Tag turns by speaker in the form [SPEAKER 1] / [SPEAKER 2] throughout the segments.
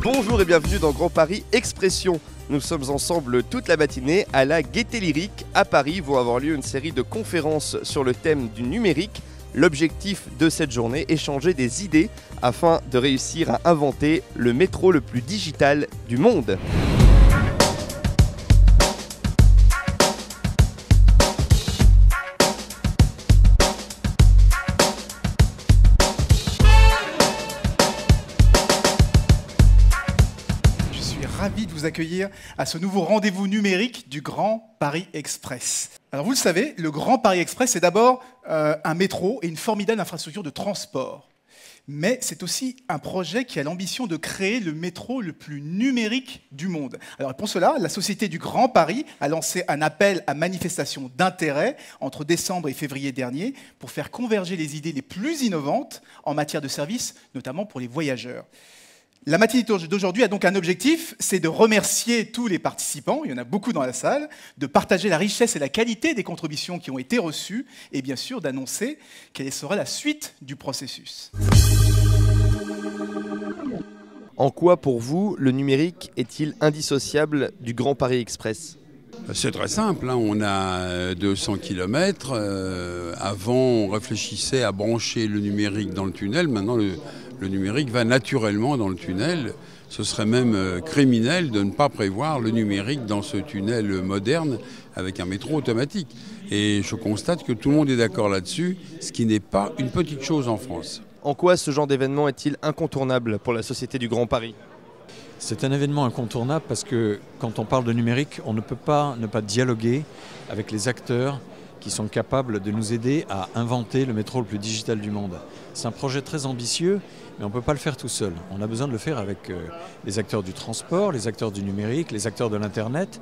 [SPEAKER 1] Bonjour et bienvenue dans Grand Paris Expression. Nous sommes ensemble toute la matinée à la Gaîté Lyrique à Paris. Vont avoir lieu une série de conférences sur le thème du numérique. L'objectif de cette journée, échanger des idées afin de réussir à inventer le métro le plus digital du monde.
[SPEAKER 2] Ravi de vous accueillir à ce nouveau rendez-vous numérique du Grand Paris Express. Alors vous le savez, le Grand Paris Express, c'est d'abord un métro et une formidable infrastructure de transport. Mais c'est aussi un projet qui a l'ambition de créer le métro le plus numérique du monde. Alors pour cela, la Société du Grand Paris a lancé un appel à manifestation d'intérêt entre décembre et février dernier pour faire converger les idées les plus innovantes en matière de services, notamment pour les voyageurs. La matinée d'aujourd'hui a donc un objectif, c'est de remercier tous les participants, il y en a beaucoup dans la salle, de partager la richesse et la qualité des contributions qui ont été reçues et bien sûr d'annoncer quelle sera la suite du processus.
[SPEAKER 1] En quoi pour vous le numérique est-il indissociable du Grand Paris Express ?
[SPEAKER 3] C'est très simple, hein. On a 200 km. Avant, on réfléchissait à brancher le numérique dans le tunnel. Maintenant, le numérique va naturellement dans le tunnel. Ce serait même criminel de ne pas prévoir le numérique dans ce tunnel moderne avec un métro automatique. Et je constate que tout le monde est d'accord là-dessus, ce qui n'est pas une petite chose en France.
[SPEAKER 1] En quoi ce genre d'événement est-il incontournable pour la Société du Grand Paris ?
[SPEAKER 4] C'est un événement incontournable parce que quand on parle de numérique, on ne peut pas ne pas dialoguer avec les acteurs qui sont capables de nous aider à inventer le métro le plus digital du monde. C'est un projet très ambitieux, mais on ne peut pas le faire tout seul. On a besoin de le faire avec les acteurs du transport, les acteurs du numérique, les acteurs de l'Internet.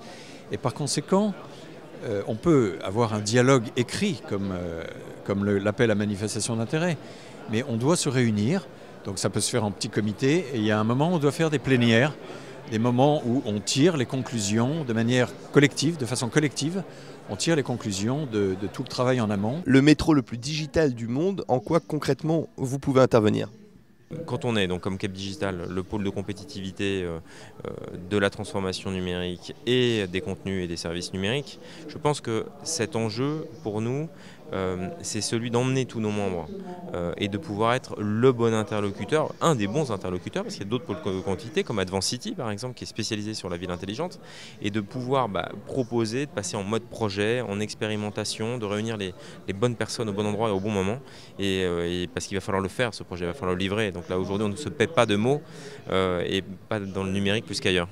[SPEAKER 4] Et par conséquent, on peut avoir un dialogue écrit comme l'appel à manifestation d'intérêt, mais on doit se réunir. Donc ça peut se faire en petit comité et il y a un moment où on doit faire des plénières, des moments où on tire les conclusions de manière collective, de façon collective, on tire les conclusions de tout le travail en amont.
[SPEAKER 1] Le métro le plus digital du monde, en quoi concrètement vous pouvez intervenir ?
[SPEAKER 5] Quand on est donc comme Cap Digital le pôle de compétitivité de la transformation numérique et des contenus et des services numériques, je pense que cet enjeu pour nous, c'est celui d'emmener tous nos membres et de pouvoir être le bon interlocuteur, un des bons interlocuteurs, parce qu'il y a d'autres pôles de quantité comme Advance City par exemple qui est spécialisé sur la ville intelligente, et de pouvoir proposer, de passer en mode projet, en expérimentation, de réunir les bonnes personnes au bon endroit et au bon moment, et parce qu'il va falloir le faire, ce projet, il va falloir le livrer. Donc là aujourd'hui on ne se paie pas de mots et pas dans le numérique plus qu'ailleurs.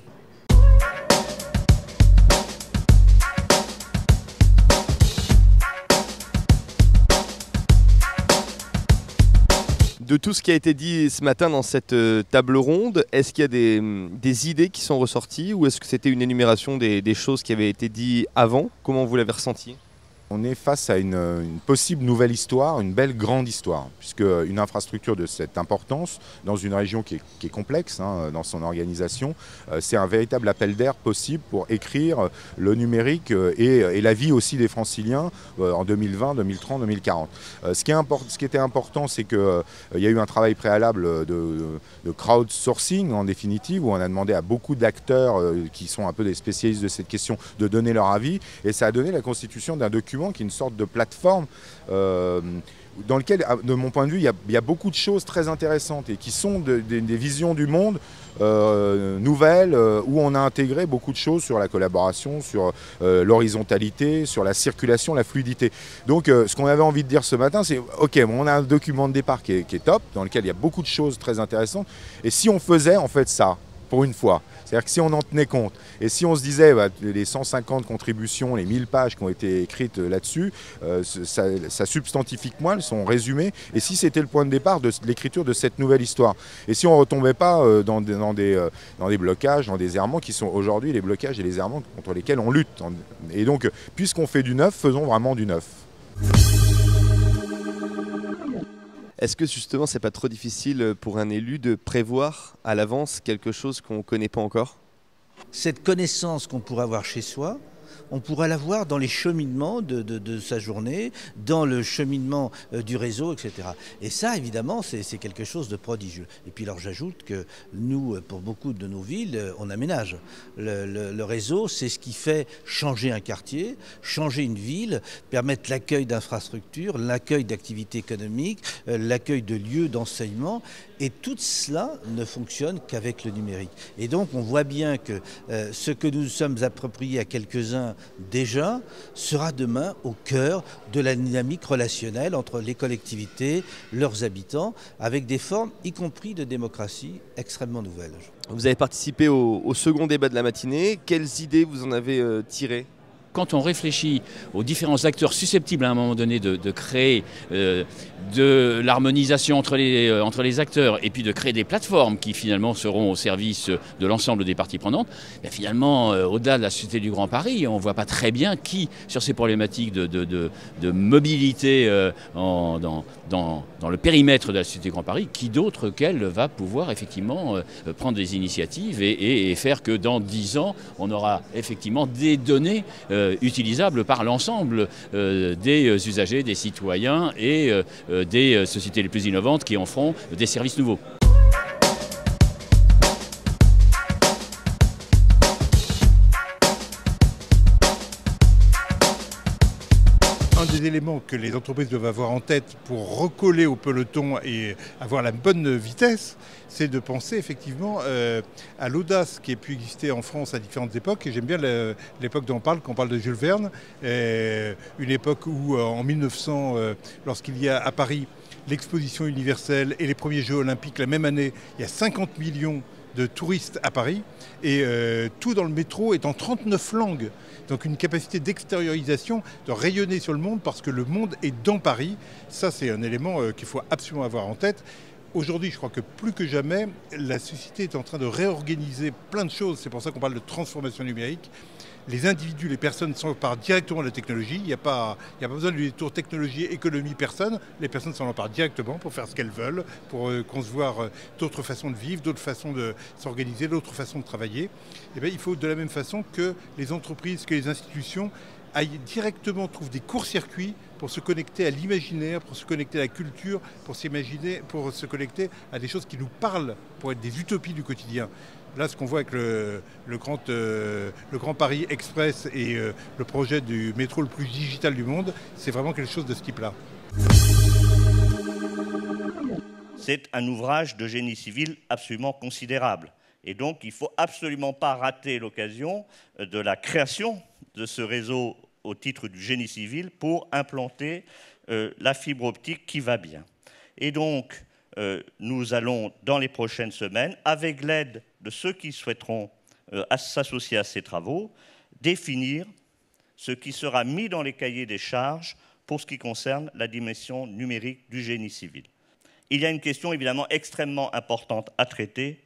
[SPEAKER 1] De tout ce qui a été dit ce matin dans cette table ronde, est-ce qu'il y a des idées qui sont ressorties ou est-ce que c'était une énumération des choses qui avaient été dites avant ? Comment vous l'avez ressenti ?
[SPEAKER 6] On est face à une possible nouvelle histoire, une belle grande histoire, puisque une infrastructure de cette importance, dans une région qui est complexe dans son organisation, c'est un véritable appel d'air possible pour écrire le numérique et la vie aussi des Franciliens en 2020, 2030, 2040. Ce qui était important, c'est qu'il y a eu un travail préalable de crowdsourcing en définitive, où on a demandé à beaucoup d'acteurs qui sont un peu des spécialistes de cette question de donner leur avis, et ça a donné la constitution d'un document qui est une sorte de plateforme dans lequel, de mon point de vue, il y a beaucoup de choses très intéressantes et qui sont des visions du monde nouvelles, où on a intégré beaucoup de choses sur la collaboration, sur l'horizontalité, sur la circulation, la fluidité. Donc ce qu'on avait envie de dire ce matin, c'est ok, on a un document de départ qui est top, dans lequel il y a beaucoup de choses très intéressantes, et si on faisait en fait ça, pour une fois, c'est-à-dire que si on en tenait compte, et si on se disait les 150 contributions, les 1000 pages qui ont été écrites là-dessus, ça substantifie que moi, elles sont résumées, et si c'était le point de départ de l'écriture de cette nouvelle histoire, et si on ne retombait pas dans des blocages, dans des errements qui sont aujourd'hui les blocages et les errements contre lesquels on lutte. Et donc, puisqu'on fait du neuf, faisons vraiment du neuf.
[SPEAKER 1] Est-ce que justement c'est pas trop difficile pour un élu de prévoir à l'avance quelque chose qu'on ne connaît pas encore ?
[SPEAKER 7] Cette connaissance qu'on pourrait avoir chez soi, On pourra la voir dans les cheminements de sa journée, dans le cheminement du réseau, etc. Et ça, évidemment, c'est quelque chose de prodigieux. Et puis alors j'ajoute que nous, pour beaucoup de nos villes, on aménage. Le réseau, c'est ce qui fait changer un quartier, changer une ville, permettre l'accueil d'infrastructures, l'accueil d'activités économiques, l'accueil de lieux d'enseignement. Et tout cela ne fonctionne qu'avec le numérique. Et donc on voit bien que ce que nous sommes appropriés à quelques-uns déjà sera demain au cœur de la dynamique relationnelle entre les collectivités, leurs habitants, avec des formes, y compris de démocratie, extrêmement nouvelles.
[SPEAKER 1] Vous avez participé au second débat de la matinée. Quelles idées vous en avez tirées ?
[SPEAKER 8] Quand on réfléchit aux différents acteurs susceptibles à un moment donné de créer de l'harmonisation entre les acteurs et puis de créer des plateformes qui finalement seront au service de l'ensemble des parties prenantes, finalement, au-delà de la Société du Grand Paris, on ne voit pas très bien qui, sur ces problématiques de mobilité dans le périmètre de la Société du Grand Paris, qui d'autre qu'elle va pouvoir effectivement prendre des initiatives et faire que dans 10 ans, on aura effectivement des données utilisables par l'ensemble des usagers, des citoyens et des sociétés les plus innovantes qui en feront des services nouveaux.
[SPEAKER 9] Un des éléments que les entreprises doivent avoir en tête pour recoller au peloton et avoir la bonne vitesse, c'est de penser effectivement à l'audace qui a pu exister en France à différentes époques. Et j'aime bien l'époque dont on parle, quand on parle de Jules Verne, une époque où en 1900, lorsqu'il y a à Paris l'exposition universelle et les premiers Jeux olympiques la même année, il y a 50 millions de touristes à Paris et tout dans le métro est en 39 langues. Donc une capacité d'extériorisation, de rayonner sur le monde parce que le monde est dans Paris. Ça, c'est un élément qu'il faut absolument avoir en tête. Aujourd'hui, je crois que plus que jamais, la société est en train de réorganiser plein de choses. C'est pour ça qu'on parle de transformation numérique. Les individus, les personnes s'emparent directement de la technologie. Il n'y a pas besoin du détour technologie, économie, personne. Les personnes s'en emparent directement pour faire ce qu'elles veulent, pour concevoir d'autres façons de vivre, d'autres façons de s'organiser, d'autres façons de travailler. Et bien, il faut de la même façon que les entreprises, que les institutions aillent directement, trouvent des courts-circuits pour se connecter à l'imaginaire, pour se connecter à la culture, pour se connecter à des choses qui nous parlent, pour être des utopies du quotidien. Là, ce qu'on voit avec le Grand Paris Express et le projet du métro le plus digital du monde, c'est vraiment quelque chose de ce type-là.
[SPEAKER 10] C'est un ouvrage de génie civil absolument considérable. Et donc, il ne faut absolument pas rater l'occasion de la création de ce réseau au titre du génie civil pour implanter la fibre optique qui va bien. Et donc, nous allons, dans les prochaines semaines, avec l'aide de ceux qui souhaiteront s'associer à ces travaux, définir ce qui sera mis dans les cahiers des charges pour ce qui concerne la dimension numérique du génie civil. Il y a une question évidemment extrêmement importante à traiter,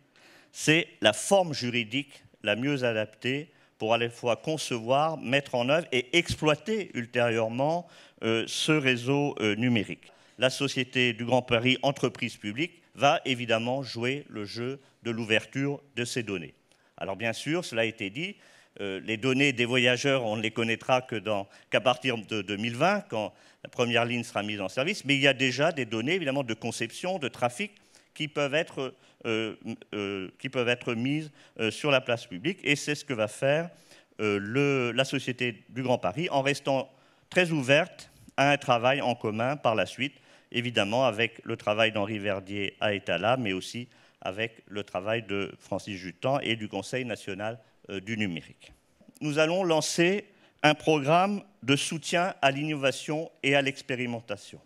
[SPEAKER 10] c'est la forme juridique la mieux adaptée pour à la fois concevoir, mettre en œuvre et exploiter ultérieurement ce réseau numérique. La Société du Grand Paris, entreprise publique, va évidemment jouer le jeu de l'ouverture de ces données. Alors bien sûr, cela a été dit, les données des voyageurs, on ne les connaîtra qu'à partir de 2020, quand la première ligne sera mise en service, mais il y a déjà des données évidemment de conception, de trafic, qui peuvent être mises sur la place publique, et c'est ce que va faire la Société du Grand Paris, en restant très ouverte à un travail en commun par la suite, évidemment avec le travail d'Henri Verdier à Etala, mais aussi avec le travail de Francis Jutan et du Conseil national du numérique. Nous allons lancer un programme de soutien à l'innovation et à l'expérimentation.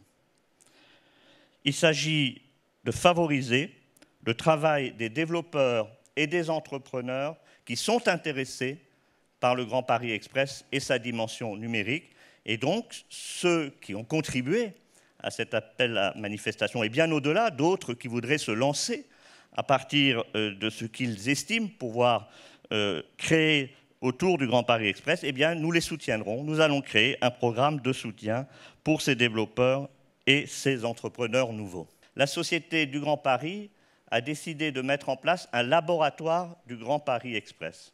[SPEAKER 10] Il s'agit de favoriser le travail des développeurs et des entrepreneurs qui sont intéressés par le Grand Paris Express et sa dimension numérique. Et donc, ceux qui ont contribué à cet appel à manifestation, et bien au-delà, d'autres qui voudraient se lancer à partir de ce qu'ils estiment pouvoir créer autour du Grand Paris Express, eh bien, nous les soutiendrons. Nous allons créer un programme de soutien pour ces développeurs et ces entrepreneurs nouveaux. La Société du Grand Paris a décidé de mettre en place un laboratoire du Grand Paris Express.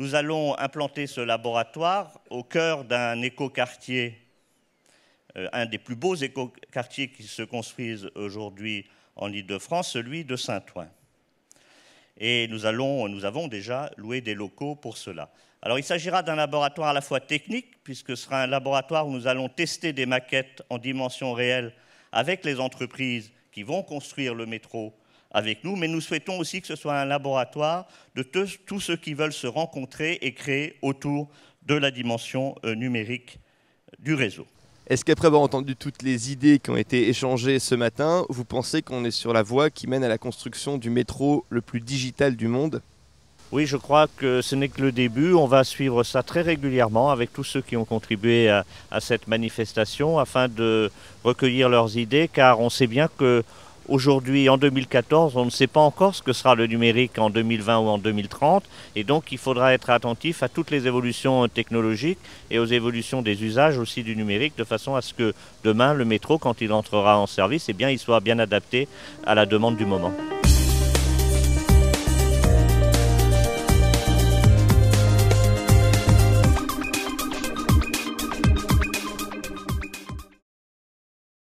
[SPEAKER 10] Nous allons implanter ce laboratoire au cœur d'un écoquartier, un des plus beaux écoquartiers qui se construisent aujourd'hui en Île-de-France, celui de Saint-Ouen. Et nous avons déjà loué des locaux pour cela. Alors il s'agira d'un laboratoire à la fois technique, puisque ce sera un laboratoire où nous allons tester des maquettes en dimension réelle avec les entreprises qui vont construire le métro avec nous, mais nous souhaitons aussi que ce soit un laboratoire de tous ceux qui veulent se rencontrer et créer autour de la dimension numérique du réseau.
[SPEAKER 1] Est-ce qu'après avoir entendu toutes les idées qui ont été échangées ce matin, vous pensez qu'on est sur la voie qui mène à la construction du métro le plus digital du monde ?
[SPEAKER 10] Oui, je crois que ce n'est que le début. On va suivre ça très régulièrement avec tous ceux qui ont contribué à cette manifestation afin de recueillir leurs idées, car on sait bien que aujourd'hui, en 2014, on ne sait pas encore ce que sera le numérique en 2020 ou en 2030. Et donc, il faudra être attentif à toutes les évolutions technologiques et aux évolutions des usages aussi du numérique, de façon à ce que demain, le métro, quand il entrera en service, eh bien, il soit bien adapté à la demande du moment.